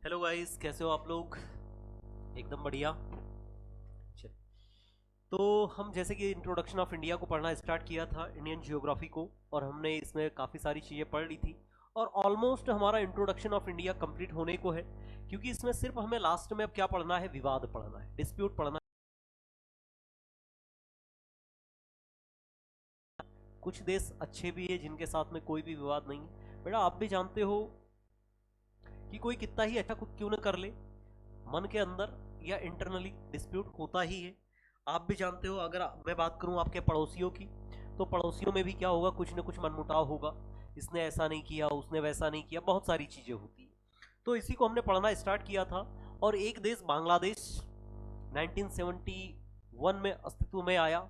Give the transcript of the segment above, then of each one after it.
Hello guys, कैसे हो आप लोग? एकदम बढ़िया। चल, तो हम जैसे कि इंट्रोडक्शन ऑफ इंडिया को पढ़ना स्टार्ट किया था, इंडियन जियोग्राफी को, और हमने इसमें काफ़ी सारी चीज़ें पढ़ ली थी। और ऑलमोस्ट हमारा इंट्रोडक्शन ऑफ इंडिया कंप्लीट होने को है, क्योंकि इसमें सिर्फ हमें लास्ट में अब क्या पढ़ना है, विवाद पढ़ना है, डिस्प्यूट पढ़ना है। कुछ देश अच्छे भी है जिनके साथ में कोई भी विवाद नहीं है। बेटा, आप भी जानते हो कि कोई कितना ही अच्छा कुछ क्यों न कर ले, मन के अंदर या इंटरनली डिस्प्यूट होता ही है। आप भी जानते हो, अगर मैं बात करूं आपके पड़ोसियों की, तो पड़ोसियों में भी क्या होगा, कुछ ना कुछ मनमुटाव होगा। इसने ऐसा नहीं किया, उसने वैसा नहीं किया, बहुत सारी चीजें होती है। तो इसी को हमने पढ़ना स्टार्ट किया था। और एक देश बांग्लादेश 1971 में अस्तित्व में आया,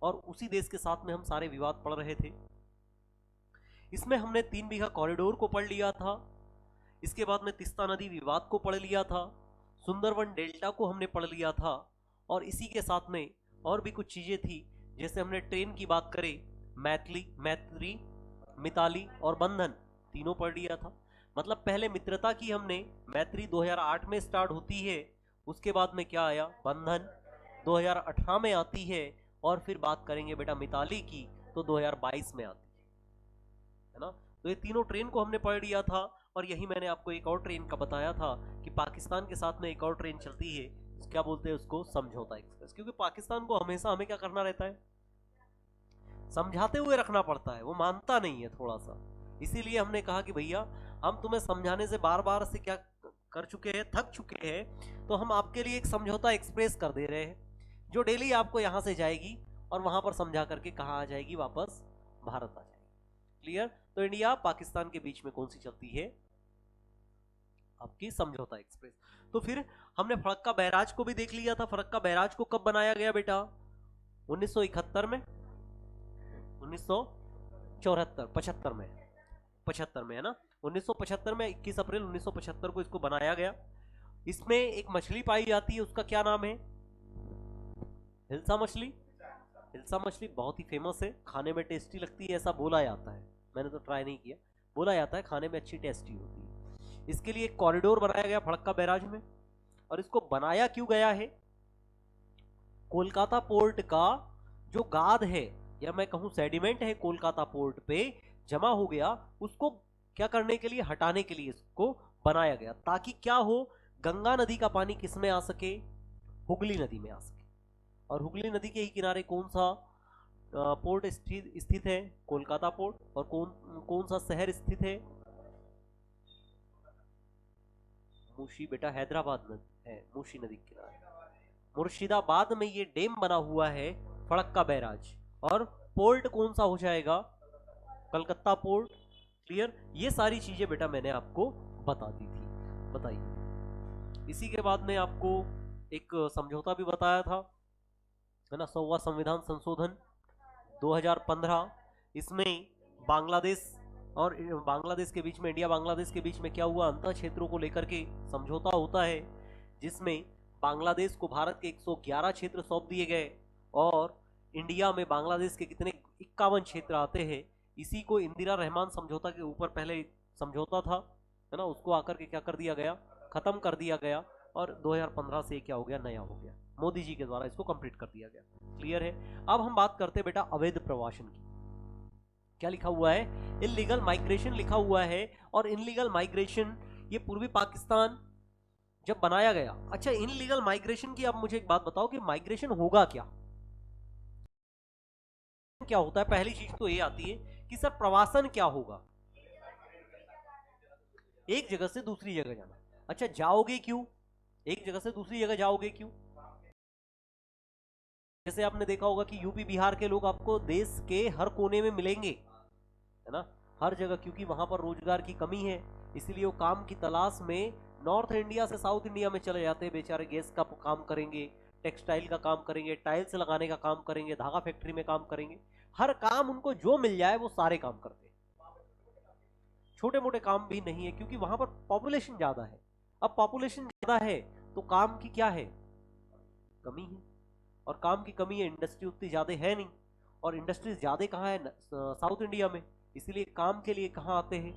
और उसी देश के साथ में हम सारे विवाद पढ़ रहे थे। इसमें हमने 3 बीघा कॉरिडोर को पढ़ लिया था। इसके बाद में तिस्ता नदी विवाद को पढ़ लिया था। सुंदरवन डेल्टा को हमने पढ़ लिया था। और इसी के साथ में और भी कुछ चीजें थी, जैसे हमने ट्रेन की बात करें, मैत्री, मिताली और बंधन, तीनों पढ़ लिया था। मतलब पहले मित्रता की हमने, मैत्री 2008 में स्टार्ट होती है, उसके बाद में क्या आया, बंधन 2018 में आती है, और फिर बात करेंगे बेटा मिताली की, तो 2022 में आती है ना। तो ये तीनों ट्रेन को हमने पढ़ लिया था। और यही मैंने आपको एक और ट्रेन का बताया था कि पाकिस्तान के साथ में एक और ट्रेन चलती है, क्या बोलते हैं उसको, समझौता एक्सप्रेस। क्योंकि पाकिस्तान को हमेशा हमें क्या करना रहता है, समझाते हुए रखना पड़ता है, वो मानता नहीं है थोड़ा सा। इसीलिए हमने कहा कि भैया, हम तुम्हें समझाने से बार बार से क्या कर चुके हैं, थक चुके हैं, तो हम आपके लिए एक समझौता एक्सप्रेस कर दे रहे हैं, जो डेली आपको यहां से जाएगी और वहां पर समझा करके कहाँ आ जाएगी, वापस भारत आ जाएगी। क्लियर? तो इंडिया पाकिस्तान के बीच में कौन सी चलती है, आपकी समझौता एक्सप्रेस। तो फिर हमने फरक्का बैराज को भी देख लिया था। फरक्का बैराज को कब बनाया गया बेटा, 1971 में, 1974, 75 में, 75 में है ना, 1975 में, 21 अप्रैल 1975 को इसको बनाया गया। इसमें एक मछली पाई जाती है, उसका क्या नाम है, हिल्सा मछली। हिल्सा मछली बहुत ही फेमस है, खाने में टेस्टी लगती है, ऐसा बोला जाता है। मैंने तो ट्राई नहीं किया, बोला जाता है खाने में अच्छी टेस्टी होती है। इसके लिए एक कॉरिडोर बनाया गया फड़क्का बैराज में। और इसको बनाया क्यों गया है, कोलकाता पोर्ट का जो गाद है, या मैं कहूं सेडिमेंट है, कोलकाता पोर्ट पे जमा हो गया, उसको क्या करने के लिए, हटाने के लिए इसको बनाया गया, ताकि क्या हो, गंगा नदी का पानी किस में आ सके, हुगली नदी में आ सके। और हुगली नदी के ही किनारे कौन सा पोर्ट स्थित है, कोलकाता पोर्ट। और कौन कौन सा शहर स्थित है, मूशी बेटा, हैदराबाद में है, मूशी नदी के किनारे। मुर्शिदाबाद में ये डैम बना हुआ है, फड़क्का बैराज। और पोर्ट कौन सा हो जाएगा, कलकत्ता पोर्ट। क्लियर? ये सारी चीजें बेटा मैंने आपको बता दी थी। बताइए, इसी के बाद में आपको एक समझौता भी बताया था, है ना, 100वां संविधान संशोधन 2015। इसमें बांग्लादेश और बांग्लादेश के बीच में, इंडिया बांग्लादेश के बीच में क्या हुआ, अंतर क्षेत्रों को लेकर के समझौता होता है, जिसमें बांग्लादेश को भारत के 111 क्षेत्र सौंप दिए गए, और इंडिया में बांग्लादेश के कितने, 51 क्षेत्र आते हैं। इसी को इंदिरा रहमान समझौता के ऊपर पहले समझौता था, है ना, उसको आकर के क्या कर दिया गया, खत्म कर दिया गया। और 2015 से क्या हो गया, नया हो गया, मोदी जी के द्वारा इसको कंप्लीट कर दिया गया। क्लियर है? अब हम बात करते हैं बेटा अवैध प्रवासन की। क्या लिखा हुआ है, इलीगल माइग्रेशन लिखा हुआ है। और इनलीगल माइग्रेशन, ये पूर्वी पाकिस्तान जब बनाया गया। अच्छा, इनलीगल माइग्रेशन की आप मुझे एक बात बताओ कि माइग्रेशन होगा क्या, क्या होता है। पहली चीज तो ये आती है कि सर प्रवासन क्या होगा, एक जगह से दूसरी जगह जाना। अच्छा, जाओगे क्यों, एक जगह से दूसरी जगह जाओगे क्यों, जैसे आपने देखा होगा कि यूपी बिहार के लोग आपको देश के हर कोने में मिलेंगे, है ना, हर जगह, क्योंकि वहां पर रोजगार की कमी है। इसलिए वो काम की तलाश में नॉर्थ इंडिया से साउथ इंडिया में चले जाते हैं बेचारे। गैस का काम करेंगे, टेक्सटाइल का काम करेंगे, टाइल्स लगाने का काम करेंगे, धागा फैक्ट्री में काम करेंगे, हर काम उनको जो मिल जाए वो सारे काम करते हैं। छोटे मोटे काम भी नहीं है, क्योंकि वहां पर पॉपुलेशन ज्यादा है। अब पॉपुलेशन ज्यादा है तो काम की क्या है, कमी है। और काम की कमी है, इंडस्ट्री उतनी ज्यादा है नहीं, और इंडस्ट्रीज ज्यादा कहाँ है, साउथ इंडिया में। इसीलिए काम के लिए कहाँ आते हैं,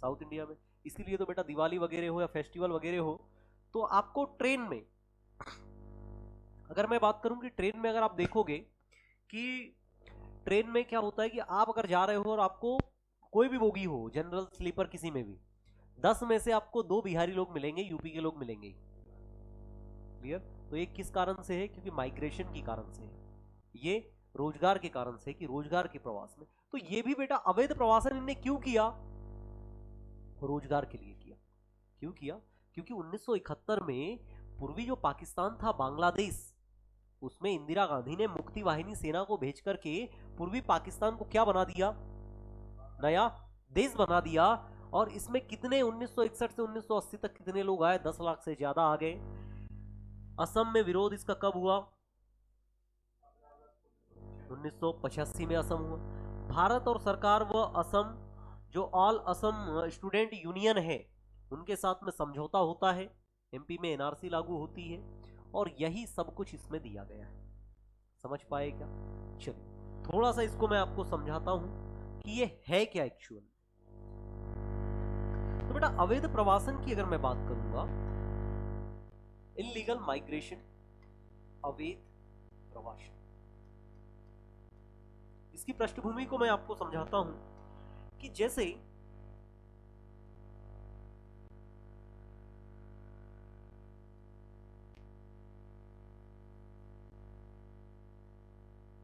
साउथ इंडिया में। इसीलिए तो बेटा दिवाली वगैरह हो या फेस्टिवल वगैरह हो तो आपको ट्रेन में, अगर मैं बात करूं कि ट्रेन में अगर आप देखोगे कि ट्रेन में क्या होता है कि आप अगर जा रहे हो और आपको कोई भी बोगी हो, जनरल स्लीपर किसी में भी, 10 में से आपको 2 बिहारी लोग मिलेंगे, यूपी के लोग मिलेंगे। क्लियर? तो ये किस कारण से है? क्योंकि माइग्रेशन के कारण से है, ये रोजगार के कारण से, कि रोजगार के प्रवास में। तो ये भी बेटा अवैध प्रवासन इन्हें क्यों किया? रोजगार के लिए किया। क्यों किया? क्योंकि 1971 में पूर्वी जो पाकिस्तान था, बांग्लादेश, उसमें इंदिरा गांधी ने मुक्ति वाहिनी सेना को भेज करके पूर्वी पाकिस्तान को क्या बना दिया? नया देश बना दिया। और इसमें कितने 1961 से 1980 तक कितने लोग आए? 10 लाख से ज्यादा आ गए। असम में विरोध इसका कब हुआ? 1985 में असम हुआ। भारत और सरकार व असम, जो ऑल असम स्टूडेंट यूनियन है, उनके साथ में समझौता होता है, एमपी में एनआरसी लागू होती है, और यही सब कुछ इसमें दिया गया है। समझ पाए क्या? चलिए थोड़ा सा इसको मैं आपको समझाता हूं कि ये है क्या एक्चुअल। तो बेटा अवैध प्रवासन की अगर मैं बात करूंगा, इलीगल माइग्रेशन, अवैध प्रवासन, इसकी पृष्ठभूमि को मैं आपको समझाता हूं कि जैसे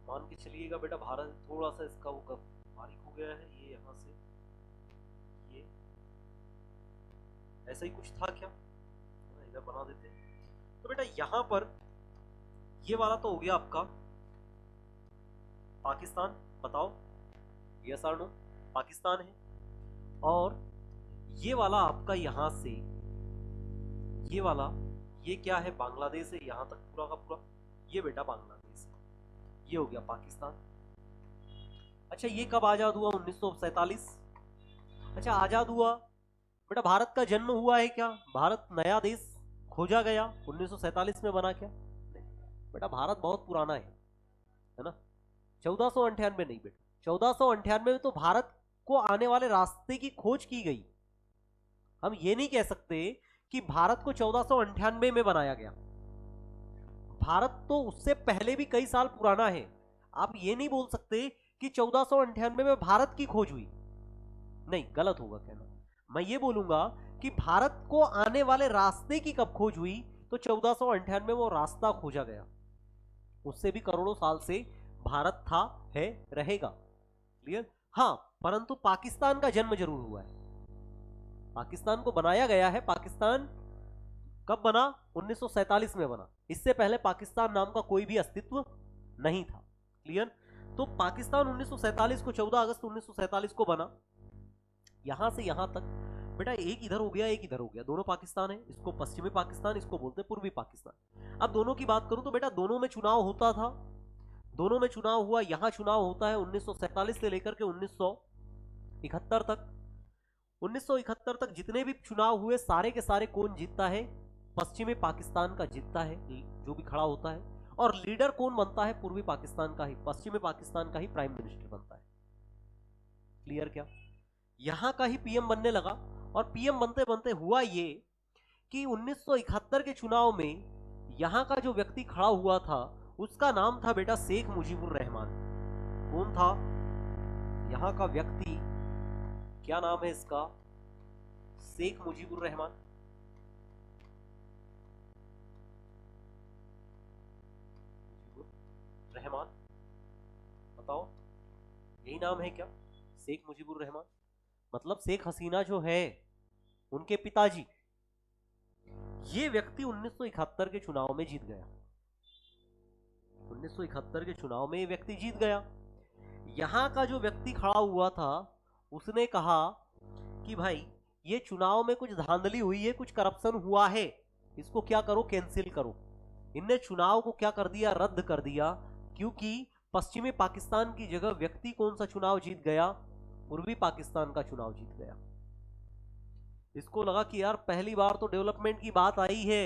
मान के चलिएगा बेटा, भारत थोड़ा सा इसका वो बारीक हो गया है, ये यहां से ये ऐसा ही कुछ था क्या? इधर बना देते हैं। तो बेटा यहां पर ये वाला तो हो गया आपका पाकिस्तान, बताओ यस और नो, पाकिस्तान है। और ये वाला आपका यहां से ये वाला, ये क्या है? बांग्लादेश है, यहां तक पूरा का पूरा ये बेटा बांग्लादेश है, ये हो गया पाकिस्तान। अच्छा ये कब आजाद हुआ? 1947। अच्छा आजाद हुआ बेटा, भारत का जन्म हुआ है क्या? भारत नया देश खोजा गया 1947 में बना क्या? नहीं बेटा, भारत बहुत पुराना है ना। 1498 नहीं बेटा, 1498 में तो भारत को आने वाले रास्ते की खोज की गई। हम ये नहीं कह सकते कि भारत को 1498 में बनाया गया, भारत तो उससे पहले भी कई साल पुराना है। आप ये नहीं बोल सकते कि 1498 में भारत की खोज हुई, नहीं, गलत होगा कहना। मैं ये बोलूंगा कि भारत को आने वाले रास्ते की कब खोज हुई? तो 1498 में वो रास्ता खोजा गया, उससे भी करोड़ों साल से भारत था, है, रहेगा। क्लियर? हाँ, परंतु पाकिस्तान का जन्म जरूर हुआ है, पाकिस्तान को बनाया गया है। पाकिस्तान कब बना? 1947 में बना, इससे पहले पाकिस्तान नाम का कोई भी अस्तित्व नहीं था। क्लियर? तो पाकिस्तान 1947 को, 14 अगस्त 1947 को बना। यहां से यहां तक बेटा एक इधर हो गया, एक इधर हो गया, दोनों पाकिस्तान है। इसको पश्चिमी पाकिस्तान, इसको बोलते हैं पूर्वी पाकिस्तान। अब दोनों की बात करूं तो बेटा दोनों में चुनाव होता था, दोनों में चुनाव हुआ। यहां चुनाव होता है 1947 से लेकर के 1971 तक। 1971 तक जितने भी चुनाव हुए सारे के सारे कौन जीतता है? पश्चिमी पाकिस्तान का जीतता है, जो भी खड़ा होता है। और लीडर कौन बनता है? पूर्वी पाकिस्तान का ही, पश्चिमी पाकिस्तान का ही प्राइम मिनिस्टर बनता है। क्लियर क्या? यहां का ही पीएम बनने लगा। और पीएम बनते बनते हुआ ये कि 1971 के चुनाव में यहां का जो व्यक्ति खड़ा हुआ था उसका नाम था बेटा शेख मुजीबुर रहमान। कौन था यहां का व्यक्ति? क्या नाम है इसका? शेख मुजीबुर रहमान। रहमान, बताओ यही नाम है क्या? शेख मुजीबुर रहमान। मतलब शेख हसीना जो है उनके पिताजी। ये व्यक्ति 1971 के चुनाव में जीत गया। 1971 के चुनाव में ये व्यक्ति जीत गया। यहां का जो व्यक्ति खड़ा हुआ था उसने कहा कि भाई ये चुनाव में कुछ धांधली हुई है, कुछ करप्शन हुआ है, इसको क्या करो? कैंसिल करो। इनने चुनाव को क्या कर दिया? रद्द कर दिया। क्योंकि पश्चिमी पाकिस्तान की जगह व्यक्ति कौन सा चुनाव जीत गया? पूर्वी पाकिस्तान का चुनाव जीत गया। इसको लगा कि यार पहली बार तो डेवलपमेंट की बात आई है,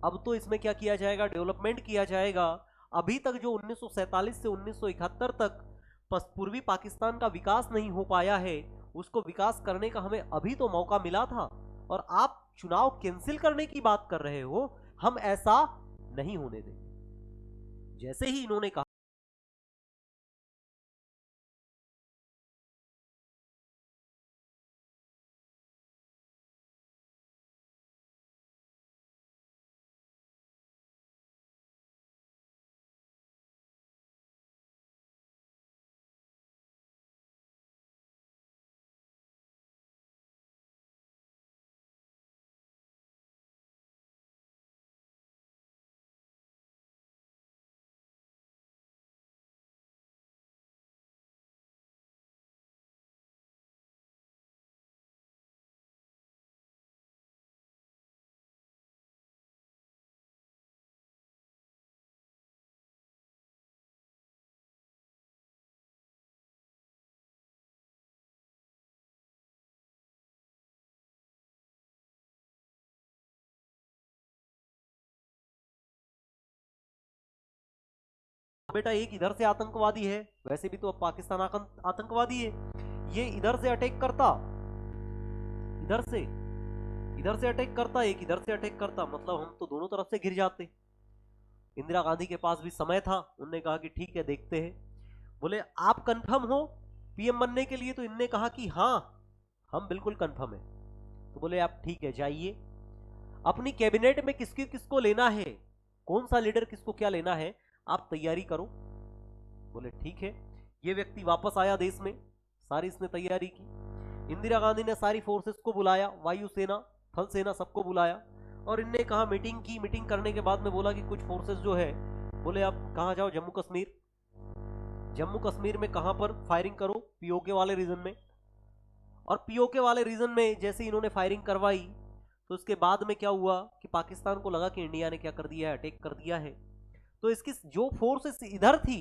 अब तो इसमें क्या किया जाएगा? डेवलपमेंट किया जाएगा। अभी तक जो 1947 से 1971 तक पूर्वी पाकिस्तान का विकास नहीं हो पाया है, उसको विकास करने का हमें अभी तो मौका मिला था, और आप चुनाव कैंसिल करने की बात कर रहे हो। हम ऐसा नहीं होने देंगे। जैसे ही इन्होंने कहा, बेटा एक इधर से आतंकवादी है, वैसे भी तो अब पाकिस्तान आतंकवादी है, ये इधर से अटैक करता, इधर से इधर से अटैक करता, एक इधर से अटैक करता, मतलब हम तो दोनों तरफ से घिर जाते। इंदिरा गांधी के पास भी समय था, उनने कहा कि ठीक है देखते हैं। बोले आप कंफर्म हो पीएम बनने के लिए? तो इनने कहा कि हाँ हम बिल्कुल कंफर्म है। तो बोले आप ठीक है जाइए, अपनी कैबिनेट में किसकी किसको लेना है, कौन सा लीडर किसको क्या लेना है, आप तैयारी करो। बोले ठीक है। ये व्यक्ति वापस आया देश में, सारी इसने तैयारी की। इंदिरा गांधी ने सारी फोर्सेस को बुलाया, वायुसेना, थल सेना, सबको बुलाया, और इनने कहा मीटिंग की। मीटिंग करने के बाद में बोला कि कुछ फोर्सेस जो है, बोले आप कहां जाओ, जम्मू कश्मीर। जम्मू कश्मीर में कहां पर फायरिंग करो, पीओके वाले रीजन में। और पीओके वाले रीजन में जैसे इन्होंने फायरिंग करवाई, तो उसके बाद में क्या हुआ कि पाकिस्तान को लगा कि इंडिया ने क्या कर दिया है, अटैक कर दिया है। तो इसकी जो फोर्सेस इधर थी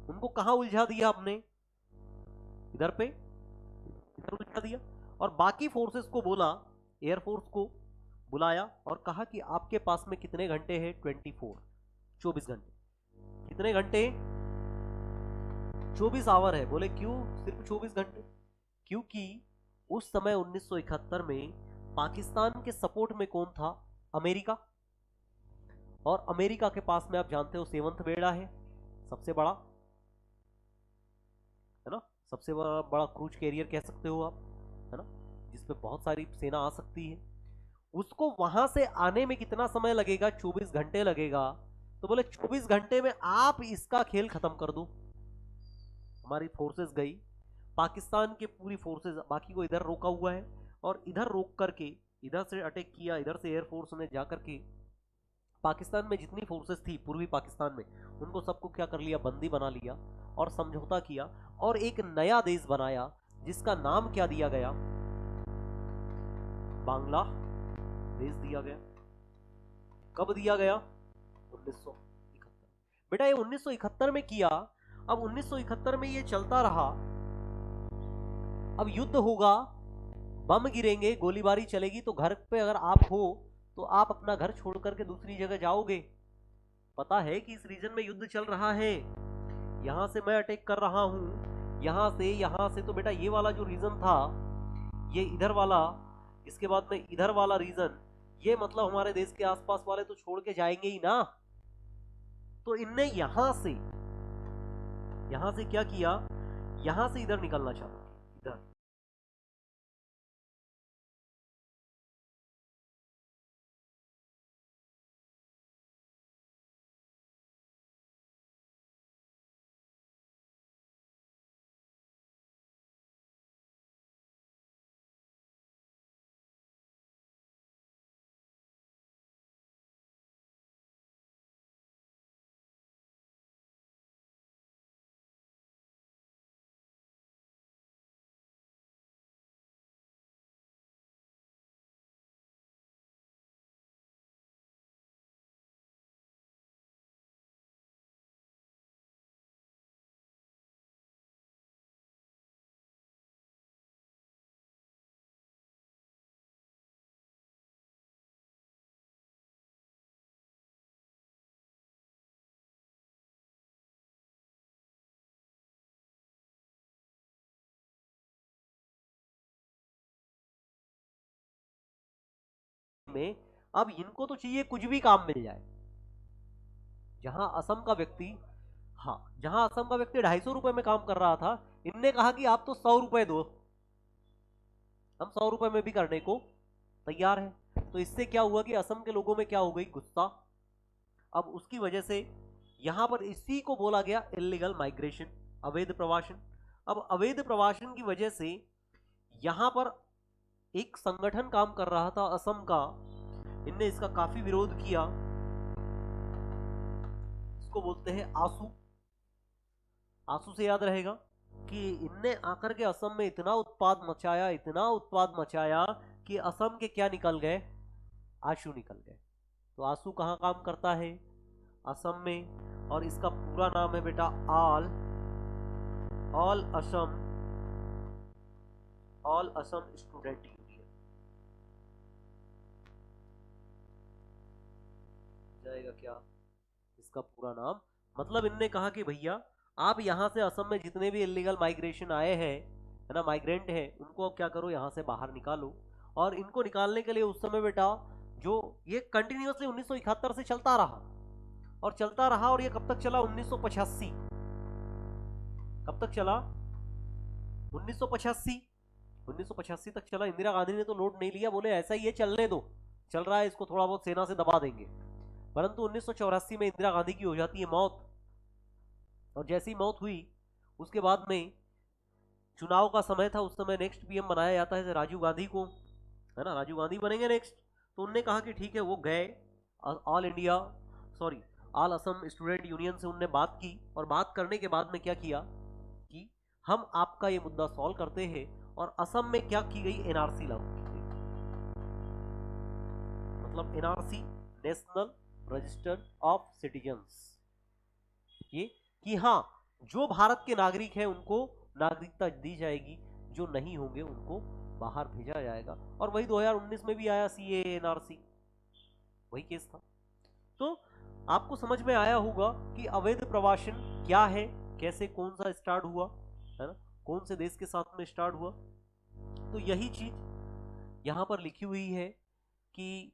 उनको कहां उलझा दिया आपने, इधर पे, इधर उलझा दिया। और बाकी फोर्सेस को बोला, एयरफोर्स को बुलाया और कहा कि आपके पास में कितने घंटे हैं, 24 घंटे। कितने घंटे? 24 आवर है। बोले क्यों सिर्फ 24 घंटे? क्योंकि उस समय 1971 में पाकिस्तान के सपोर्ट में कौन था? अमेरिका। और अमेरिका के पास में आप जानते हो सेवंथ बेड़ा है, सबसे बड़ा, है ना, सबसे बड़ा क्रूज कैरियर कह सकते हो आप, है ना, जिसपे बहुत सारी सेना आ सकती है। उसको वहां से आने में कितना समय लगेगा? 24 घंटे लगेगा। तो बोले 24 घंटे में आप इसका खेल खत्म कर दो। हमारी फोर्सेस गई, पाकिस्तान के पूरी फोर्सेस, बाकी को इधर रोका हुआ है, और इधर रोक करके इधर से अटैक किया, इधर से एयरफोर्स ने जाकर के पाकिस्तान में जितनी फोर्सेस थी पूर्वी पाकिस्तान में, उनको सबको क्या कर लिया, बंदी बना लिया और समझौता किया, और एक नया देश बनाया जिसका नाम क्या दिया गया? बांग्लादेश दिया गया। कब दिया गया? 1971। बेटा ये 1971 में किया। अब 1971 में ये चलता रहा, अब युद्ध होगा, बम गिरेंगे, गोलीबारी चलेगी, तो घर पे अगर आप हो तो आप अपना घर छोड़ करके दूसरी जगह जाओगे। पता है कि इस रीजन में युद्ध चल रहा है, यहां से मैं अटैक कर रहा हूं, यहां से, तो बेटा ये वाला जो रीजन था, ये इधर वाला, इसके बाद में इधर वाला रीजन, ये मतलब हमारे देश के आसपास वाले तो छोड़ के जाएंगे ही ना। तो इनने यहां से क्या किया, यहां से इधर निकलना चालू किया, इधर। में अब इनको तो चाहिए कुछ भी काम मिल जाए। जहां असम का व्यक्ति, हाँ, जहां असम का व्यक्ति 250 रुपए में काम कर रहा था, इनने कहा कि आप तो 100 रुपए दो, हम 100 रुपए में भी करने को तैयार हैं। तो इससे क्या हुआ कि असम के लोगों में क्या हो गई, गुस्सा। अब उसकी वजह से यहां पर इसी को बोला गया इलीगल माइग्रेशन, अवैध प्रवासन। अब अवैध प्रवासन की वजह से यहां पर एक संगठन काम कर रहा था असम का, इनने इसका काफी विरोध किया। इसको बोलते हैं आसू। आसू से याद रहेगा कि इनने आकर के असम में इतना उत्पाद मचाया, इतना उत्पाद मचाया कि असम के क्या निकल गए, आशु निकल गए। तो आसू कहां काम करता है, असम में, और इसका पूरा नाम है बेटा ऑल असम स्टूडेंट यूनियन। जाएगा क्या इसका पूरा नाम? मतलब इनने कहा कि भैया आप यहां से असम में जितने भी इलीगल माइग्रेशन आए हैं, है ना, माइग्रेंट हैं, उनको अब क्या करो, यहां से बाहर निकालो। और इनको निकालने के लिए उस समय बेटा जो ये कंटिन्यूअसली 1971 से चलता रहा और चलता रहा, और ये कब तक चला, 1985। कब तक चला, 1985 तक चला। इंदिरा गांधी ने तो लोड नहीं लिया, बोले ऐसा ही है, चलने दो, चल रहा है, इसको थोड़ा बहुत सेना से दबा देंगे। परंतु 1984 में इंदिरा गांधी की हो जाती है मौत, और जैसी मौत हुई उसके बाद में चुनाव का समय था, उस समय नेक्स्ट पीएम बनाया जाता है राजीव गांधी को, है ना, राजीव गांधी बनेंगे नेक्स्ट। तो उनने कहा कि ठीक है, वो गए ऑल असम स्टूडेंट यूनियन से उनने बात की, और बात करने के बाद में क्या किया कि हम आपका ये मुद्दा सॉल्व करते हैं। और असम में क्या की गई, एनआरसी लागू की गई। मतलब NRC, national register of citizens, ये कि हाँ, जो भारत के नागरिक हैं उनको नागरिकता दी जाएगी, जो नहीं होंगे उनको बाहर भेजा जाएगा। और वही 2019 में भी आया सीए एनआरसी, वही केस था। तो आपको समझ में आया होगा कि अवैध प्रवासन क्या है, कैसे, कौन सा स्टार्ट हुआ, है ना, कौन से देश के साथ में स्टार्ट हुआ। तो यही चीज यहां पर लिखी हुई है कि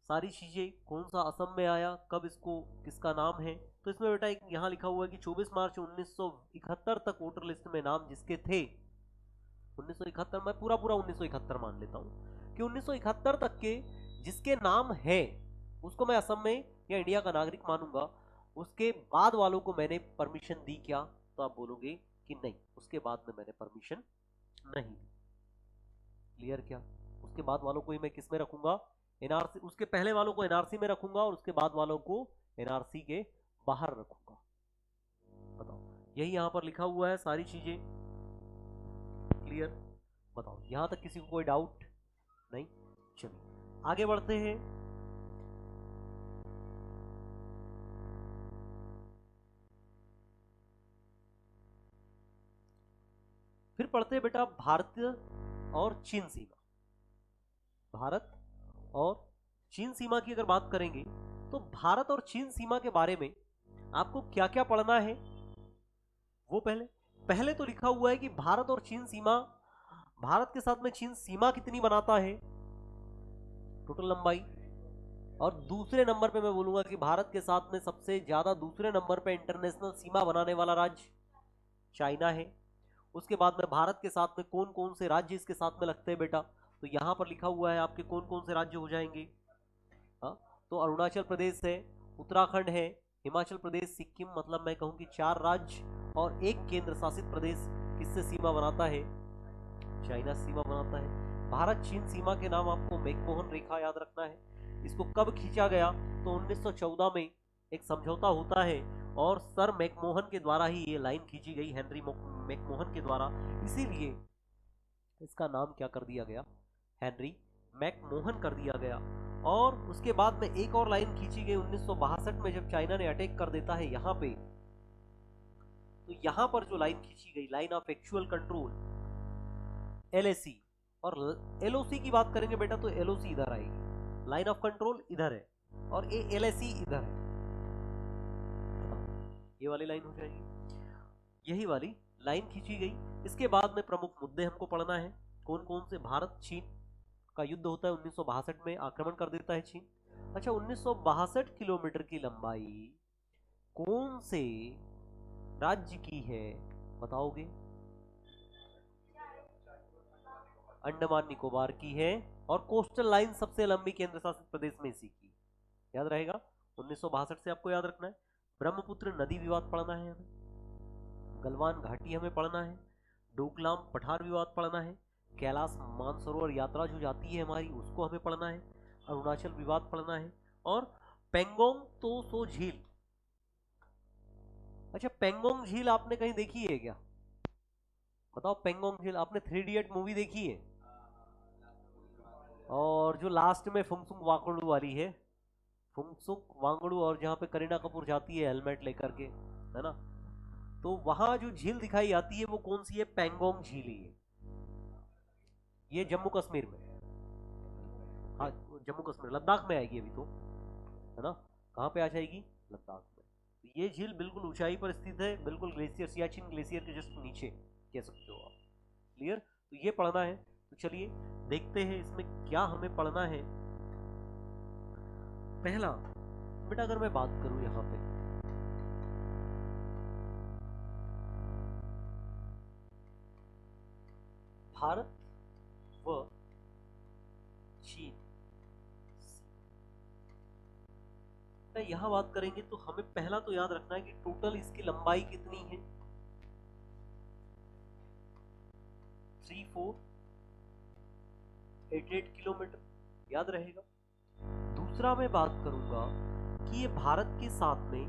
सारी चीजें, कौन सा असम में आया, कब इसको, किसका नाम है। तो इसमें बेटा एक यहां लिखा हुआ है कि 24 मार्च 1971 तक वोटर लिस्ट में नाम जिसके थे, 1971, मैं पूरा 1971 मान लेता हूं कि 1971 तक के जिसके नाम है उसको मैं असम में या इंडिया का नागरिक मानूंगा। उसके बाद वालों को मैंने परमिशन दी क्या, तो आप बोलोगे कि नहीं, उसके बाद में मैंने परमिशन नहीं दी। क्लियर क्या? उसके बाद वालों को ही मैं किस में रखूंगा, एनआरसी, उसके पहले वालों को एनआरसी में रखूंगा और उसके बाद वालों को एनआरसी के बाहर रखूंगा। बताओ, यही यहां पर लिखा हुआ है, सारी चीजें क्लियर? बताओ, यहां तक किसी को कोई डाउट नहीं? चलिए आगे बढ़ते हैं। फिर पढ़ते हैं बेटा भारत और चीन सीमा। भारत और चीन सीमा की अगर बात करेंगे तो भारत और चीन सीमा के बारे में आपको क्या क्या पढ़ना है, वो पहले तो लिखा हुआ है कि भारत और चीन सीमा, भारत के साथ में चीन सीमा कितनी बनाता है, टोटल लंबाई। और दूसरे नंबर पे मैं बोलूंगा कि भारत के साथ में सबसे ज्यादा दूसरे नंबर पे इंटरनेशनल सीमा बनाने वाला राज्य चाइना है। उसके बाद में भारत के साथ में कौन कौन से राज्य इसके साथ में लगते हैं बेटा, तो यहां पर लिखा हुआ है आपके कौन कौन से राज्य हो जाएंगे। हाँ, तो अरुणाचल प्रदेश है, उत्तराखंड है, हिमाचल प्रदेश, सिक्किम, मतलब मैं कहूं कि 4 राज्य और एक केंद्र शासित प्रदेश किससे सीमा बनाता है, चाइना सीमा बनाता है। भारत चीन सीमा के नाम आपको मैकमोहन रेखा याद रखना है। इसको कब खींचा गया, तो 1914 में एक समझौता होता है और सर मैकमोहन के द्वारा ही ये लाइन खींची गई, हेनरी मैकमोहन के द्वारा। इसीलिए इसका नाम क्या कर दिया गया, हेनरी मैकमोहन कर दिया गया। और उसके बाद में एक और लाइन खींची गई 1962 में, जब चाइना ने अटैक कर देता है यहाँ पे। तो यहां पर जो लाइन खींची गई, line of actual control, LAC, और एलओसी की बात करेंगे बेटा तो एलओसी इधर आएगी, लाइन ऑफ कंट्रोल इधर है और ये एलएसी इधर है। ये वाली लाइन हो जाएगी, यही वाली लाइन खींची गई। इसके बाद में प्रमुख मुद्दे हमको पढ़ना है, कौन कौन से, भारत चीन का युद्ध होता है, 1962 में आक्रमण कर देता है चीन। अच्छा, 1962 किलोमीटर की लंबाई कौन से राज्य की है, बताओगे? अंडमान निकोबार की है। और कोस्टल लाइन सबसे लंबी केंद्र शासित प्रदेश में इसी की, याद रहेगा। 1962 से आपको याद रखना है। ब्रह्मपुत्र नदी विवाद पढ़ना है हमें, गलवान घाटी हमें पढ़ना है, डोकलाम पठार विवाद पढ़ना है, कैलाश मानसरोवर यात्रा जो जाती है हमारी उसको हमें पढ़ना है, अरुणाचल विवाद पढ़ना है, और पेंगोंग तोसो झील। अच्छा, पेंगोंग झील आपने कहीं देखी है क्या? बताओ, पेंगोंग झील आपने 3 इडियट मूवी देखी है? और जो लास्ट में फुंगसुक वांगडू वाली है, फुंगसुक वांगडू, और जहाँ पे करीना कपूर जाती है हेलमेट लेकर के, है ना, तो वहां जो झील दिखाई आती है वो कौन सी है? पेंगोंग झील ही है। ये जम्मू कश्मीर में, हाँ जम्मू कश्मीर, लद्दाख में आएगी अभी तो, है ना। कहाँ पे आ जाएगी? लद्दाख में। तो ये झील बिल्कुल ऊंचाई पर स्थित है, बिल्कुल ग्लेशियर, सियाचिन ग्लेशियर के जस्ट नीचे कह सकते हो आप। क्लियर? तो ये पढ़ना है। तो चलिए देखते हैं इसमें क्या हमें पढ़ना है। पहला बेटा, अगर मैं बात करूं यहाँ पे, भारत व चीन, यहाँ बात करेंगे तो हमें पहला तो याद रखना है कि टोटल इसकी लंबाई कितनी है, 3488 किलोमीटर, याद रहेगा। दूसरा मैं बात करूंगा कि ये भारत के साथ में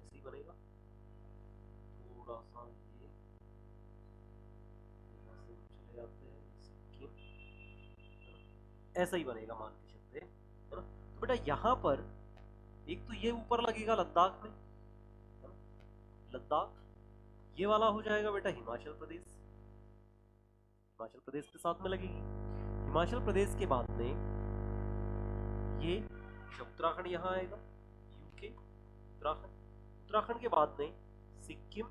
ऐसे ही बनेगा, थोड़ा सा ये ऐसे चले जाते हैं, ऐसा ही बनेगा मान के चलते, है ना। तो बेटा यहाँ पर एक तो ये ऊपर लगेगा लद्दाख में, है ना? लद्दाख ये वाला हो जाएगा बेटा हिमाचल प्रदेश, हिमाचल प्रदेश के साथ में लगेगी। हिमाचल प्रदेश के बाद में ये उत्तराखंड यहाँ आएगा, यूके, उत्तराखंड, उत्तराखंड के बाद में सिक्किम,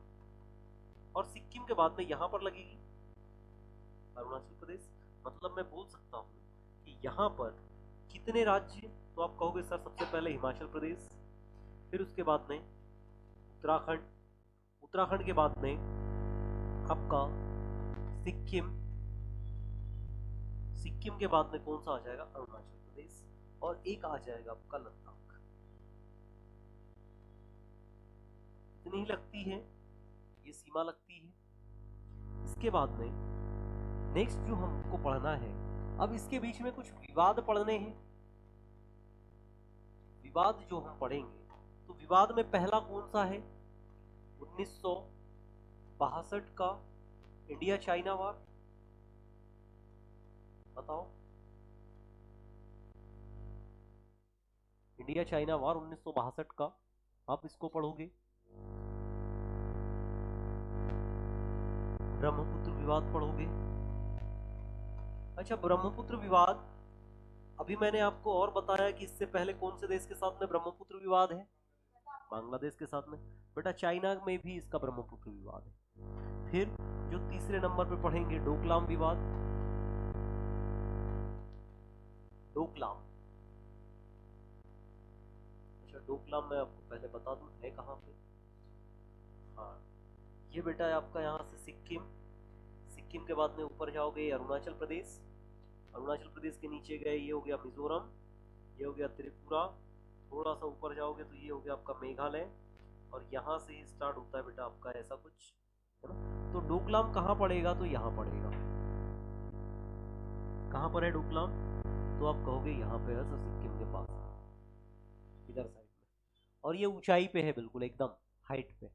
और सिक्किम के बाद में यहाँ पर लगेगी अरुणाचल प्रदेश। मतलब मैं बोल सकता हूँ कि यहाँ पर कितने राज्य, तो आप कहोगे सर सबसे पहले हिमाचल प्रदेश, फिर उसके बाद में उत्तराखंड, उत्तराखंड के बाद में आपका सिक्किम, सिक्किम के बाद में कौन सा आ जाएगा? अरुणाचल प्रदेश, और एक आ जाएगा आपका लद्दाख। इतनी ही लगती है, ये सीमा लगती है। इसके बाद में नेक्स्ट जो हमको पढ़ना है, अब इसके बीच में कुछ विवाद पढ़ने हैं। विवाद जो हम पढ़ेंगे, तो विवाद में पहला कौन सा है? 1962 का इंडिया चाइना वार, बताओ। इंडिया चाइना वार 1962 का, आप इसको पढ़ोगे। ब्रह्मपुत्र विवाद पढ़ोगे। अच्छा, ब्रह्मपुत्र विवाद अभी मैंने आपको और बताया कि इससे पहले कौन से देश के साथ में ब्रह्मपुत्र विवाद है? बांग्लादेश के साथ में। बेटा चाइना में भी इसका ब्रह्मपुत्र विवाद है। फिर जो तीसरे नंबर पे पढ़ेंगे डोकलाम विवाद, डोकलाम, अच्छा, डोकलाम मैं आपको पहले बता दूं है कहाँ पे। हाँ, ये बेटा है आपका यहाँ से सिक्किम। सिक्किम के बाद में ऊपर जाओगे अरुणाचल प्रदेश। अरुणाचल प्रदेश के नीचे गए ये हो गया मिजोरम, ये हो गया त्रिपुरा। थोड़ा सा ऊपर जाओगे तो ये हो गया आपका मेघालय, और यहाँ से ही स्टार्ट होता है बेटा आपका ऐसा कुछ, है ना। तो डोकलाम कहाँ पड़ेगा, तो यहाँ पड़ेगा। कहाँ पर है डोकलाम, तो आप कहोगे यहाँ पे है, तो सिक्किम के पास इधर साइड में, और ये ऊंचाई पे है बिल्कुल एकदम हाइट पे।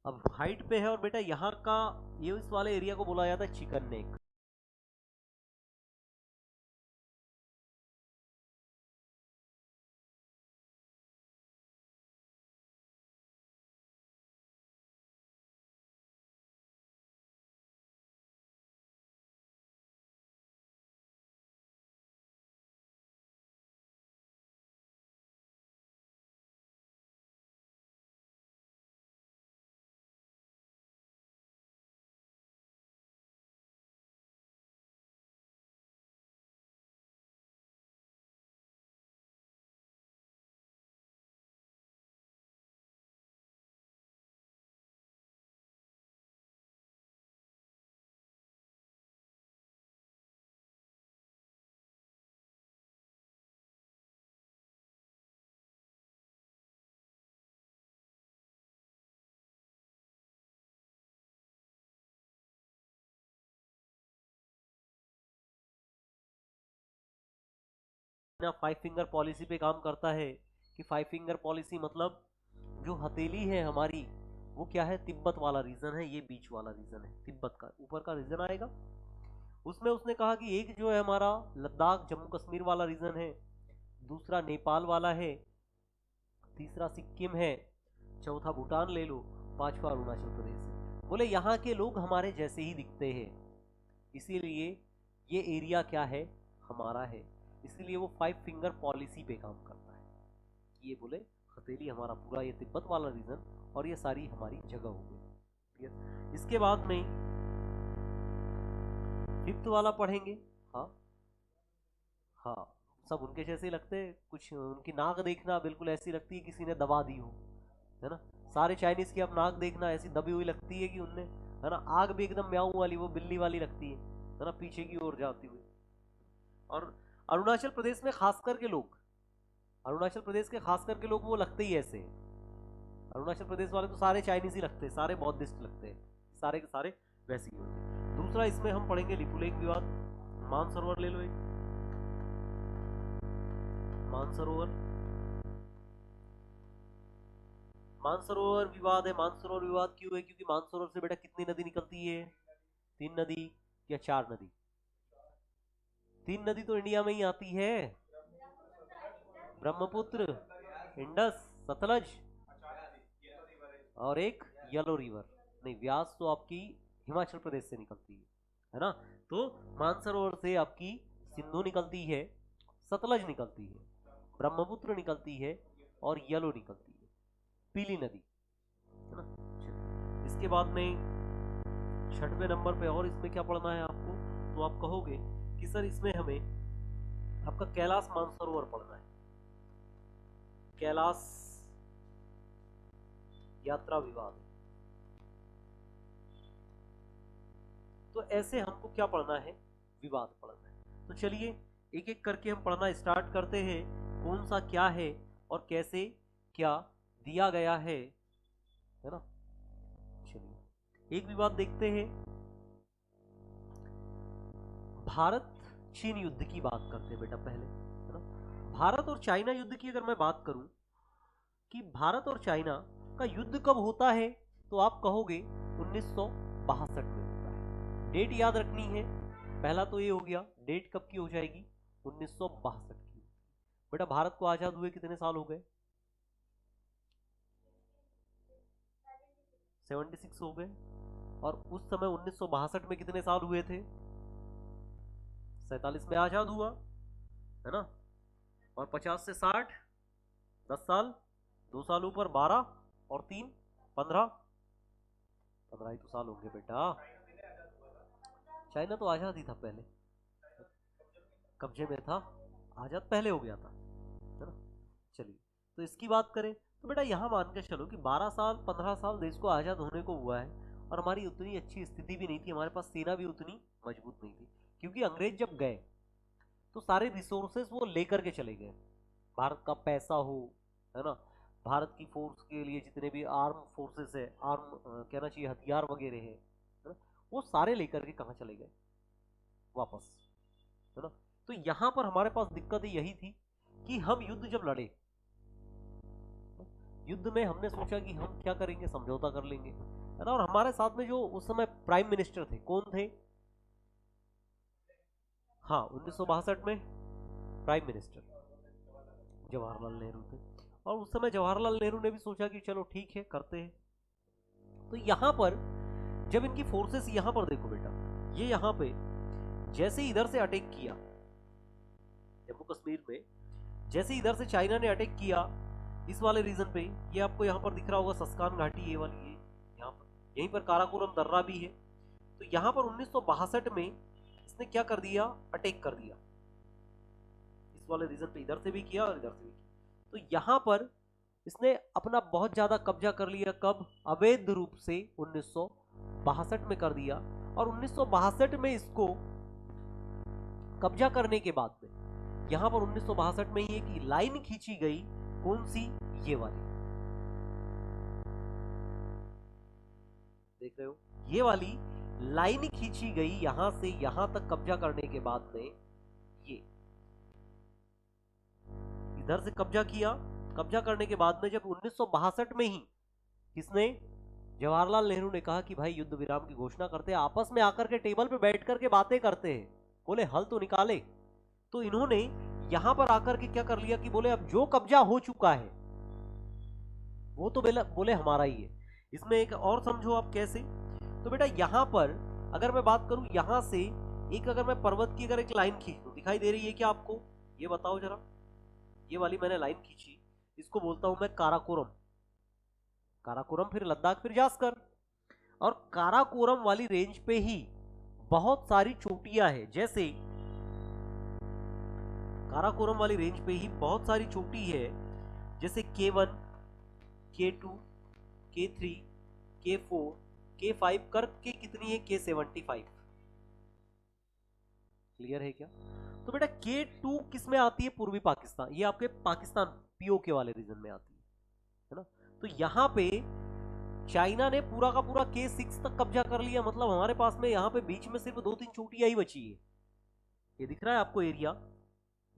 अब हाइट पे है, और बेटा यहाँ का ये इस वाले एरिया को बोला जाता है चिकन नेक। ना 5 फिंगर पॉलिसी पे काम करता है, कि 5 फिंगर पॉलिसी मतलब जो हथेली है हमारी, वो क्या है, तिब्बत वाला रीजन है, ये बीच वाला रीजन है, तिब्बत का ऊपर का रीजन आएगा। उसमें उसने कहा कि एक जो है हमारा लद्दाख जम्मू कश्मीर वाला रीजन है, दूसरा नेपाल वाला है, तीसरा सिक्किम है, चौथा भूटान ले लो, पांचवा अरुणाचल प्रदेश है। बोले यहाँ के लोग हमारे जैसे ही दिखते हैं, इसीलिए ये एरिया क्या है, हमारा है। इसीलिए वो 5 फिंगर पॉलिसी पे काम करता है, कि ये बोले हथेली हमारा पूरा ये तिब्बत वाला रीजन, और ये सारी हमारी जगह हो गई। ठीक है, इसके बाद में 5th वाला पढ़ेंगे। हाँ हाँ, सब उनके जैसे ही लगते हैं, कुछ उनकी नाक देखना बिल्कुल ऐसी लगती है किसी ने दबा दी हो, है ना। सारे चाइनीज की आप नाक देखना ऐसी दबी हुई लगती है कि उनने, है ना, आग भी एकदम म्याऊ वाली, वो बिल्ली वाली लगती है ना, पीछे की ओर जाती हुई। और अरुणाचल प्रदेश में खास करके लोग, अरुणाचल प्रदेश के खास करके लोग वो लगते ही ऐसे हैं। अरुणाचल प्रदेश वाले तो सारे चाइनीज ही लगते हैं, सारे बौद्धिस्ट लगते हैं, सारे के सारे वैसे ही होते हैं। दूसरा इसमें हम पढ़ेंगे लिपुलेख विवाद। मानसरोवर ले लो एक, मानसरोवर। मानसरोवर विवाद है। मानसरोवर विवाद क्यों है, क्योंकि मानसरोवर से बेटा कितनी नदी निकलती है, 3 नदी या 4 नदी। 3 नदी तो इंडिया में ही आती है, ब्रह्मपुत्र, इंडस, सतलज, और एक येलो रिवर। नहीं, व्यास तो आपकी हिमाचल प्रदेश से निकलती है ना। तो मानसरोवर से आपकी सिंधु निकलती है, सतलज निकलती है, ब्रह्मपुत्र निकलती है, और येलो निकलती है, पीली नदी, है ना। चलिए, इसके बाद में 6वें नंबर पे और इसमें क्या पढ़ना है आपको, तो आप कहोगे कि सर इसमें हमें आपका कैलाश मानसरोवर पढ़ना है, कैलाश यात्रा विवाद। तो ऐसे हमको क्या पढ़ना है, विवाद पढ़ना है। तो चलिए एक एक करके हम पढ़ना स्टार्ट करते हैं, कौन सा क्या है और कैसे क्या दिया गया है ना। चलिए एक विवाद देखते हैं, भारत चीन युद्ध की बात करते हैं बेटा पहले, है ना। भारत और चाइना युद्ध की अगर मैं बात करूं कि भारत और चाइना का युद्ध कब होता है, तो आप कहोगे 1962 में होता है। डेट याद रखनी है, पहला तो ये हो गया, डेट कब की हो जाएगी, 1962 की। बेटा भारत को आजाद हुए कितने साल हो गए, 76 हो गए। और उस समय 1962 में कितने साल हुए थे, 47 में आजाद हुआ, है ना। और 50 से 60, 10 साल, 2 साल ऊपर 12, और 3, 15, 15 ही तो साल होंगे बेटा। चाइना तो आजाद ही था पहले, कब्जे में था, आजाद पहले हो गया था, है ना। चलिए तो इसकी बात करें तो बेटा यहाँ मान के चलो कि 12 साल 15 साल देश को आज़ाद होने को हुआ है और हमारी उतनी अच्छी स्थिति भी नहीं थी, हमारे पास सेना भी उतनी मजबूत नहीं थी, क्योंकि अंग्रेज जब गए तो सारे रिसोर्सेस वो लेकर के चले गए। भारत का पैसा हो, है ना, भारत की फोर्स के लिए जितने भी आर्म फोर्सेस है, आर्म कहना चाहिए हथियार वगैरह है ना, वो सारे लेकर के कहाँ चले गए वापस, है ना। तो यहाँ पर हमारे पास दिक्कत यही थी कि हम युद्ध जब लड़े, युद्ध में हमने सोचा कि हम क्या करेंगे, समझौता कर लेंगे, है ना। और हमारे साथ में जो उस समय प्राइम मिनिस्टर थे, कौन थे? हाँ, 1962 में प्राइम मिनिस्टर जवाहरलाल नेहरू थे। और उस समय जवाहरलाल नेहरू ने भी सोचा कि चलो ठीक है, करते हैं। तो यहां पर जब इनकी फोर्सेस, यहां पर देखो बेटा, ये यहां पे जैसे इधर से अटैक किया जम्मू कश्मीर में, जैसे इधर से चाइना ने अटैक किया इस वाले रीजन पे, ये आपको यहाँ पर दिख रहा होगा सस्कान घाटी, ये वाली, ये यहाँ पर, यहीं पर काराकोरम दर्रा भी है। तो यहाँ पर 1962 में इसने क्या कर दिया, अटैक कर दिया इस वाले रीजन पे, इधर से भी किया और इधर से भी किया। तो यहाँ पर इसने अपना बहुत ज्यादा कब्जा कर लिया। कब? अवैध रूप से 1962 में कर दिया। और 1962 में इसको कब्जा करने के बाद में यहां पर 1962 में ही एक लाइन खींची गई, कौन सी? ये वाली, देख रहे हो, ये वाली लाइन खींची गई यहां से यहां तक कब्जा करने के बाद में, ये इधर से कब्जा किया। कब्जा करने के बाद में जब 1962 में ही किसने, जवाहरलाल नेहरू ने कहा कि भाई युद्ध विराम की घोषणा करते हैं, आपस में आकर के टेबल पे बैठ करके बातें करते हैं, बोले हल तो निकाले। तो इन्होंने यहां पर आकर के क्या कर लिया कि बोले अब जो कब्जा हो चुका है वो तो बोले हमारा ही है। इसमें एक और समझो आप कैसे, तो बेटा यहां पर अगर मैं बात करूं, यहां से एक, अगर मैं पर्वत की अगर एक लाइन खींच दूं, दिखाई दे रही है क्या आपको? ये बताओ जरा, ये वाली मैंने लाइन खींची, इसको बोलता हूं मैं काराकोरम। काराकोरम, फिर लद्दाख, फिर जास्कर। और काराकोरम वाली रेंज पे ही बहुत सारी चोटियां हैं, जैसे काराकोरम वाली रेंज पे ही बहुत सारी चोटी है, जैसे K1, K2, K3, K4, K5 करके कितनी है, K75। क्लियर है क्या? तो बेटा K2 किस में आती है? पूर्वी पाकिस्तान, ये आपके पाकिस्तान POK वाले रीजन में आती है ना। तो यहां पे चाइना ने पूरा का पूरा K6 तक कब्जा कर लिया, मतलब हमारे पास में यहाँ पे बीच में सिर्फ 2-3 चोटियां ही बची है। ये दिख रहा है आपको एरिया,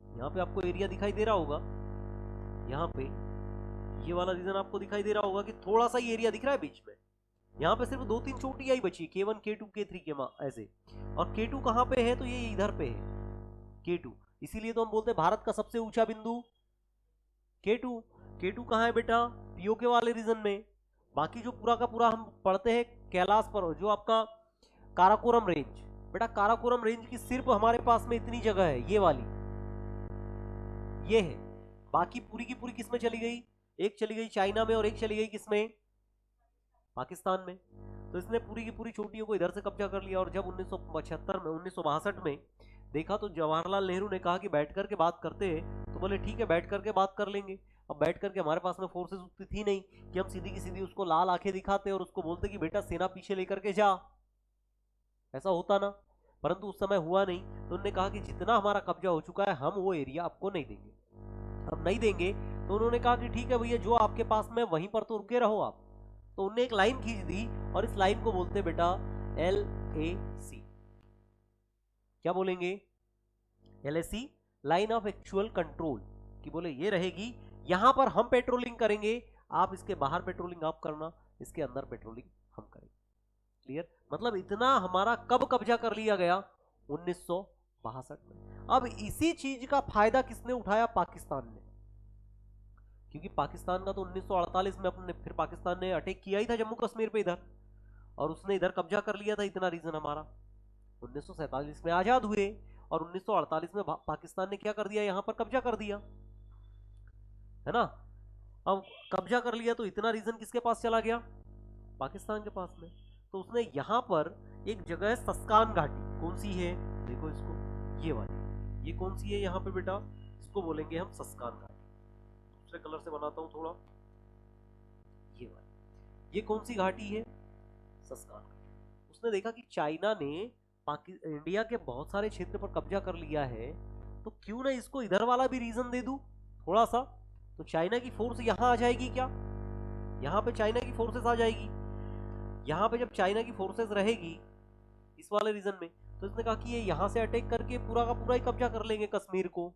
यहाँ पे आपको एरिया दिखाई दे रहा होगा, यहाँ पे ये वाला रीजन आपको दिखाई दे रहा होगा कि थोड़ा सा ही एरिया दिख रहा है बीच में। यहाँ पे सिर्फ 2-3 चोटियां ही बची, K1, K2, K3 के ऐसे। और K2 कहाँ पे है? तो ये इधर पे है K2, इसीलिए तो हम बोलते हैं भारत का सबसे ऊंचा बिंदु K2। K2 कहाँ है बेटा? POK वाले रीजन में। बाकी जो पूरा का पूरा हम पढ़ते हैं कैलाश पर, जो आपका काराकोरम रेंज, बेटा काराकोरम रेंज की सिर्फ हमारे पास में इतनी जगह है, ये वाली, ये है। बाकी पूरी की पूरी किस में चली गई? एक चली गई चाइना में और एक चली गई किसमें? पाकिस्तान में। तो इसने पूरी की पूरी चोटियों को इधर से कब्जा कर लिया। और जब 1975 में 1962 में देखा तो जवाहरलाल नेहरू ने कहा कि बैठ करके बात करते हैं, तो बोले ठीक है बैठ करके बात कर लेंगे। अब बैठ करके हमारे पास में फोर्सेस उतनी थी नहीं कि हम सीधी की सीधी उसको लाल आंखें दिखाते और उसको बोलते कि बेटा सेना पीछे लेकर के जा, ऐसा होता ना। परंतु उस समय हुआ नहीं, तो उन्होंने कहा कि जितना हमारा कब्जा हो चुका है हम वो एरिया आपको नहीं देंगे। अब नहीं देंगे तो उन्होंने कहा कि ठीक है भैया, जो आपके पास में वहीं पर तो रुके रहो आप। तो उन्होंने एक लाइन खींच दी और इस लाइन को बोलते बेटा LAC। क्या बोलेंगे? LAC, line of actual control, कि बोले ये रहेगी, यहां पर हम पेट्रोलिंग करेंगे, आप इसके बाहर पेट्रोलिंग आप करना, इसके अंदर पेट्रोलिंग हम करेंगे। क्लियर? मतलब इतना हमारा कब कब्जा कर लिया गया? 1962 में। अब इसी चीज का फायदा किसने उठाया? पाकिस्तान ने। क्योंकि पाकिस्तान का तो 1948 में अपने, फिर पाकिस्तान ने अटैक किया ही था जम्मू कश्मीर पे इधर, और उसने इधर कब्जा कर लिया था। इतना रीजन हमारा 1947 में आजाद हुए और 1948 में पाकिस्तान ने क्या कर दिया? यहां पर कब्जा कर दिया, है ना। अब कब्जा कर लिया तो इतना रीजन किसके पास चला गया? पाकिस्तान के पास में। तो उसने यहां पर एक जगह है सस्कान घाटी, कौन सी है? देखो इसको, ये वाली, ये कौन सी है यहाँ पे बेटा? इसको बोलेंगे हम सस्कान घाटी। दूसरे कलर कलर से बनाता हूं थोड़ा, ये वाला। ये कौन सी घाटी है? सस्कान घाटी। उसने देखा कि चाइना ने इंडिया के बहुत सारे क्षेत्र पर कब्जा कर लिया है, तो क्यों ना इसको इधर वाला भी रीजन दे दूं थोड़ा सा, तो चाइना की फोर्स यहां आ जाएगी। क्या यहां पे चाइना की फोर्सेस आ जाएगी? यहां पे जब चाइना की फोर्सेस रहेगी इस वाले रीजन में, तो इसने कहा कि ये यहां से अटैक करके पूरा का पूरा ही कब्जा कर लेंगे कश्मीर को।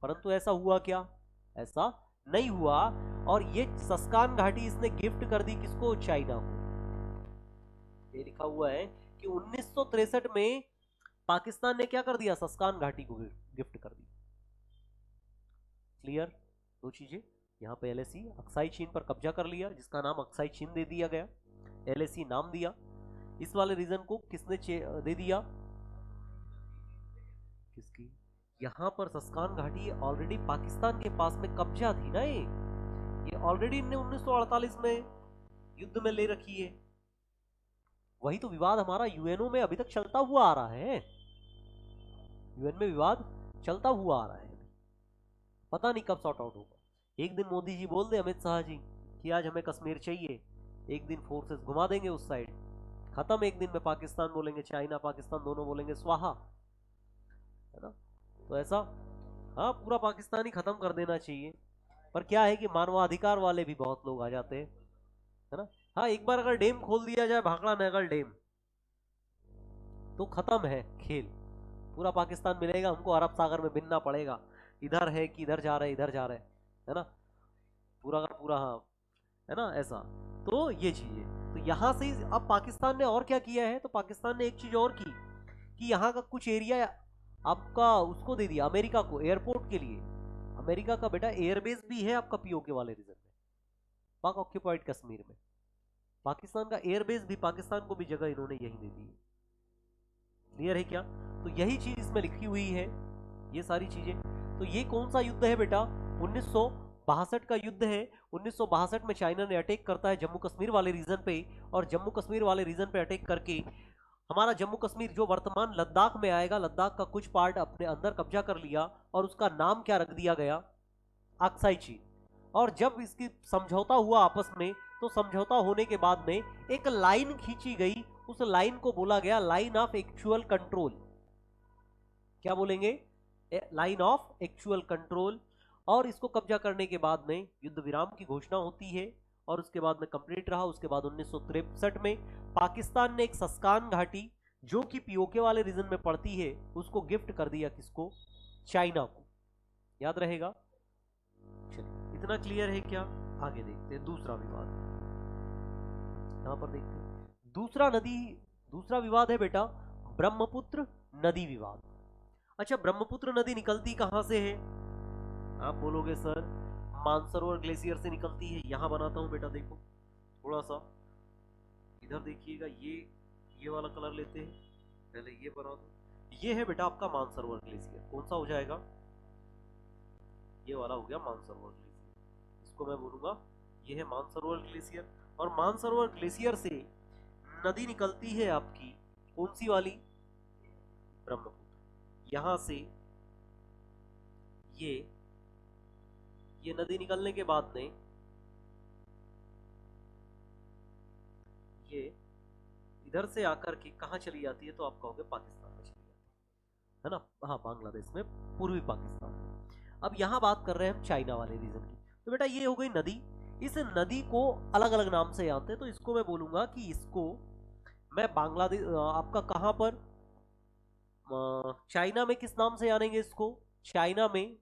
परंतु ऐसा हुआ क्या? ऐसा नहीं हुआ। और ये सस्कान घाटी इसने गिफ्ट कर दी किसको? चाइना को। ये लिखा हुआ है कि 1963 में पाकिस्तान ने क्या कर दिया? सस्कान घाटी को गिफ्ट कर दिया। क्लियर? दो चीजें, यहाँ पे एलएसी अक्साई चीन पर कब्जा कर लिया, जिसका नाम अक्साई चीन दे दिया गया, एलएसी नाम दिया। इस वाले रीजन को किसने दे दिया? किसकी? यहाँ पर सस्कान घाटी ऑलरेडी पाकिस्तान के पास में कब्जा थी ना, ये ऑलरेडी इनने 1948 में युद्ध में ले रखी है। वही तो विवाद हमारा यूएनओ में अभी तक चलता हुआ आ रहा है। यूएन में विवाद चलता हुआ आ रहा है, पता नहीं कब सॉर्ट आउट होगा। एक दिन मोदी जी बोल दे, अमित शाह जी, कि आज हमें कश्मीर चाहिए, एक दिन फोर्सेस घुमा देंगे उस साइड, खत्म। एक दिन में पाकिस्तान बोलेंगे, चाइना पाकिस्तान दोनों बोलेंगे स्वाहा, है ना? तो ऐसा हाँ, पूरा पाकिस्तान ही खत्म कर देना चाहिए। पर क्या है कि मानवाधिकार वाले भी बहुत लोग आ जाते हैं, है ना? हाँ, एक बार अगर डैम खोल दिया जाए, भाखड़ा नगर डैम, तो खत्म है खेल। पूरा पाकिस्तान मिलेगा हमको, अरब सागर में बिनना पड़ेगा, इधर है कि इधर जा रहे, इधर जा रहे, है ना? पूरा का पूरा, हाँ, है ना? ऐसा तो ये चीज है। तो यहां से अब पाकिस्तान ने और क्या किया है? तो पाकिस्तान ने एक चीज और की कि यहाँ का कुछ एरिया आपका उसको दे दिया अमेरिका को, एयरपोर्ट के लिए। अमेरिका का बेटा एयरबेस भी है आपका पीओके वाले रीजन में, पाक ऑक्यूपाइड कश्मीर में। पाकिस्तान का एयरबेस भी, पाकिस्तान को भी जगह इन्होंने यही दे दी है। क्लियर है क्या? तो यही चीज इसमें लिखी हुई है, ये सारी चीजें। तो ये कौन सा युद्ध है बेटा? 1962 का युद्ध है। 1962 में चाइना ने अटैक करता है जम्मू कश्मीर वाले रीजन पे, और जम्मू कश्मीर वाले रीजन पे अटैक करके हमारा जम्मू कश्मीर जो वर्तमान लद्दाख में आएगा, लद्दाख का कुछ पार्ट अपने अंदर कब्जा कर लिया, और उसका नाम क्या रख दिया गया? अक्साई चीन। और जब इसकी समझौता हुआ आपस में, तो समझौता होने के बाद में एक लाइन खींची गई, उस लाइन को बोला गया लाइन ऑफ एक्चुअल कंट्रोल। क्या बोलेंगे? Line of actual control. और इसको कब्जा करने के बाद में युद्ध विराम की घोषणा होती है, और उसके बाद में कंप्लीट रहा। उसके बाद 1963 में पाकिस्तान ने एक सस्कान घाटी, जो कि पीओके वाले रीजन में पड़ती है, उसको गिफ्ट कर दिया किसको? चाइना को। याद रहेगा? चलिए, इतना क्लियर है क्या? आगे देखते हैं दूसरा विवाद। यहां पर देखते हैं दूसरा विवाद है बेटा ब्रह्मपुत्र नदी विवाद। अच्छा, ब्रह्मपुत्र नदी निकलती कहां से है? आप बोलोगे सर मानसरोवर ग्लेशियर से निकलती है। यहां बनाता हूं बेटा, देखो थोड़ा सा इधर देखिएगा, ये वाला कलर लेते हैं, पहले ये बना दो। ये है बेटा आपका मानसरोवर ग्लेशियर। कौन सा हो जाएगा? ये वाला हो गया मानसरोवर ग्लेशियर। इसको मैं बोलूंगा ये है मानसरोवर ग्लेशियर। और मानसरोवर ग्लेशियर से नदी निकलती है आपकी, कौन सी वाली? ब्रह्मपुत्र। यहां से ये नदी निकलने के बाद में ये इधर से आकर के कहां चली जाती है? तो आप कहोगे पाकिस्तान में चली जाती है ना? हाँ, बांग्लादेश में, पूर्वी पाकिस्तान में। अब यहां बात कर रहे हैं हम चाइना वाले रीजन की। तो बेटा ये हो गई नदी। इस नदी को अलग अलग नाम से जानते हैं, तो इसको मैं बोलूंगा कि इसको मैं बांग्लादेश, आपका कहां पर, चाइना में किस नाम से जानेंगे इसको? चाइना में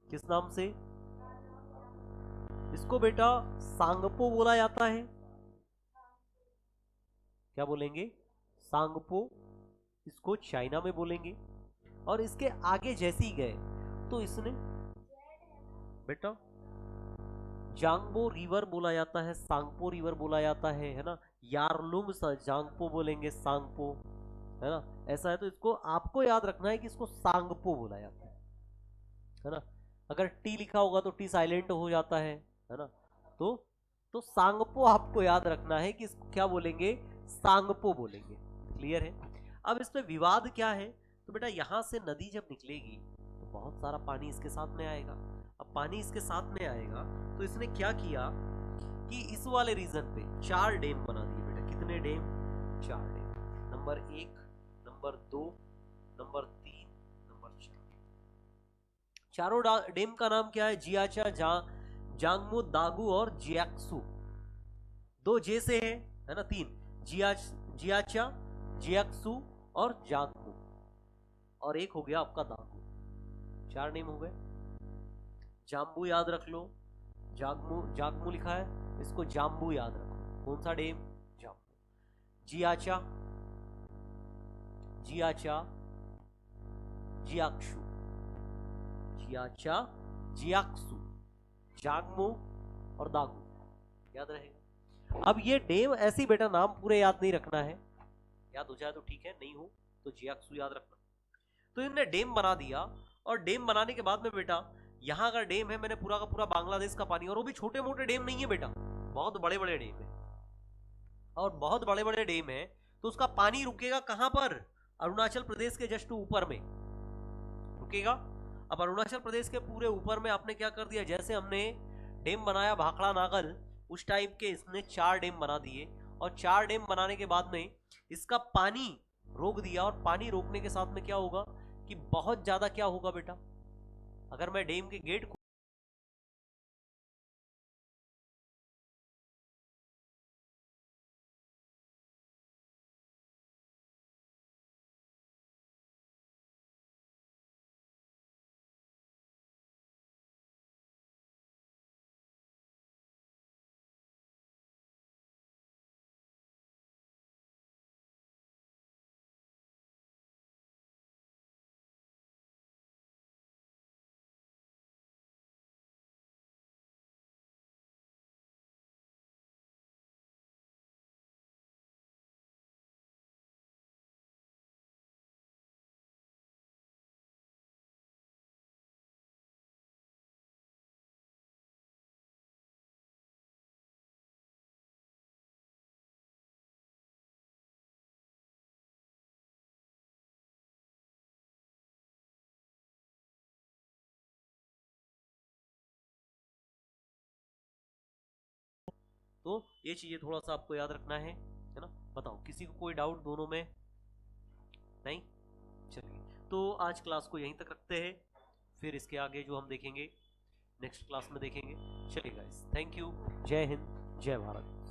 किस नाम से? इसको बेटा सांगपो बोला जाता है। क्या बोलेंगे? सांगपो। इसको चाइना में बोलेंगे। और इसके आगे जैसे ही गए तो इसने बेटा जांगबो रिवर बोला जाता है, सांगपो रिवर बोला जाता है ना? यारलुंग जांगपो बोलेंगे, सांगपो, है ना? ऐसा है। तो इसको आपको याद रखना है कि इसको सांगपो बोला जाता है ना? अगर टी लिखा होगा तो टी साइलेंट हो जाता है ना? तो सांगपो आपको याद रखना है कि इसको क्या बोलेंगे? सांगपो बोलेंगे। क्लियर है? अब इसमें विवाद क्या है? तो बेटा यहां से नदी जब निकलेगी बहुत सारा पानी इसके साथ में आएगा। अब पानी इसके साथ में आएगा तो इसने क्या किया कि इस वाले रीजन पे 4 डैम बना दिए बेटा। कितने dam? 4 dam. Number 1, number 2, number 3, number 4। चारों डैम का नाम क्या है? जियाचा, जांगमो, दागू और जियाक्सू। 2 जे से है ना, 3 जियाचा, जियाक्सू और जांगमो, और एक हो गया आपका दागू। 4 नेम हो गए। जाम्बू याद रख लो, जागमू लिखा है, इसको जाम्बू याद रखो। कौन सा डेम? जाम्बू। जियाचा, जियाक्सू, जियाक्सू, जागमो और दागू, याद रहेगा। अब ये डेम ऐसी बेटा नाम पूरे याद नहीं रखना है, याद हो जाए तो ठीक है, नहीं हो तो जियाक्सू याद रखना। तो इन्होंने डेम बना दिया, और डेम बनाने के बाद में बेटा यहाँ का डेम है, मैंने पूरा का पूरा बांग्लादेश का पानी, और वो भी छोटे मोटे डेम नहीं है बेटा, बहुत बड़े बड़े डेम है। और बहुत बड़े बड़े डेम है तो उसका पानी रुकेगा कहां पर? अरुणाचल प्रदेश के जस्ट ऊपर में रुकेगा। अब अरुणाचल प्रदेश के पूरे ऊपर में आपने क्या कर दिया, जैसे हमने डेम बनाया भाखड़ा नागल, उस टाइप के इसने 4 डेम बना दिए, और 4 डेम बनाने के बाद में इसका पानी रोक दिया। और पानी रोकने के साथ में क्या होगा कि बहुत ज्यादा क्या होगा बेटा, अगर मैं डैम के गेट को तो ये चीजें थोड़ा सा आपको याद रखना है ना। बताओ किसी को कोई डाउट दोनों में? नहीं? चलिए तो आज क्लास को यहीं तक रखते हैं, फिर इसके आगे जो हम देखेंगे नेक्स्ट क्लास में देखेंगे। चलिए गाइस, थैंक यू, जय हिंद, जय भारत।